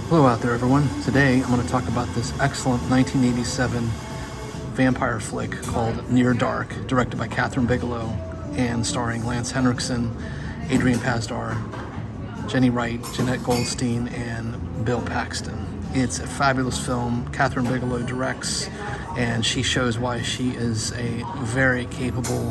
Hello out there, everyone. Today I'm going to talk about this excellent 1987 vampire flick called Near Dark, directed by Kathryn Bigelow and starring Lance Henriksen, Adrian Pasdar, Jenny Wright, Jeanette Goldstein, and Bill Paxton. It's a fabulous film. Kathryn Bigelow directs, and she shows why she is a very capable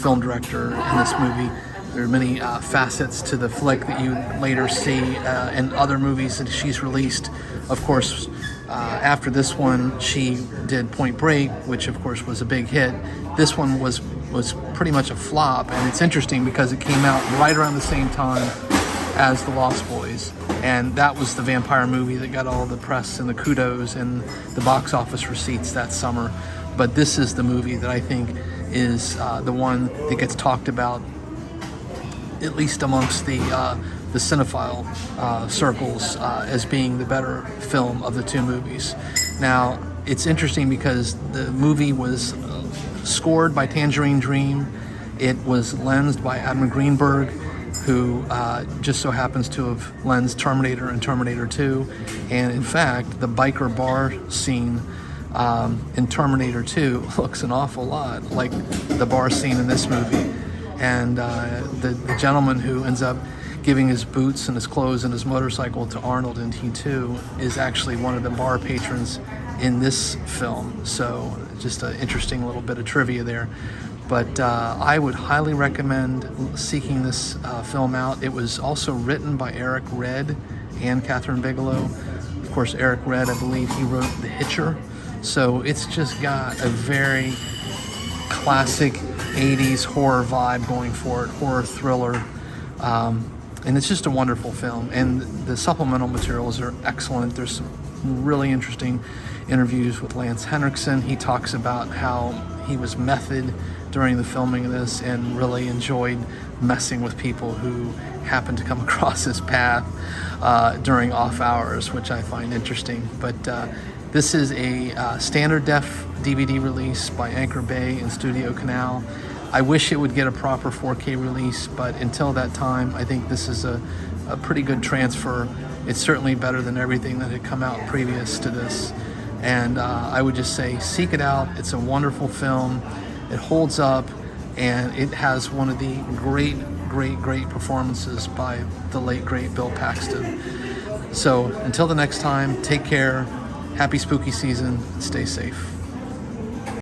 film director in this movie. There are many facets to the flick that you later see in other movies that she's released. Of course, after this one, she did Point Break, which of course was a big hit. This one was pretty much a flop, and it's interesting because it came out right around the same time as The Lost Boys, and that was the vampire movie that got all the press and the kudos and the box office receipts that summer. But this is the movie that I think is the one that gets talked about, at least amongst the cinephile circles, as being the better film of the two movies. Now, it's interesting because the movie was scored by Tangerine Dream. It was lensed by Adam Greenberg, who just so happens to have lensed Terminator and Terminator 2. And in fact, the biker bar scene in Terminator 2 looks an awful lot like the bar scene in this movie. And the gentleman who ends up giving his boots and his clothes and his motorcycle to Arnold in T2 is actually one of the bar patrons in this film. So just an interesting little bit of trivia there. But I would highly recommend seeking this film out. It was also written by Eric Red and Kathryn Bigelow. Of course, Eric Red, I believe he wrote The Hitcher. So it's just got a very classic 80s horror vibe going for it, horror thriller, and it's just a wonderful film. And the supplemental materials are excellent. There's some really interesting interviews with Lance Henriksen. He talks about how he was method during the filming of this and really enjoyed messing with people who happened to come across his path during off hours, which I find interesting. But this is a standard def DVD release by Anchor Bay and Studio Canal. I wish it would get a proper 4K release, but until that time, I think this is a pretty good transfer. It's certainly better than everything that had come out previous to this. And I would just say, seek it out. It's a wonderful film. It holds up, and it has one of the great performances by the late, great Bill Paxton. So until the next time, take care. Happy spooky season. Stay safe.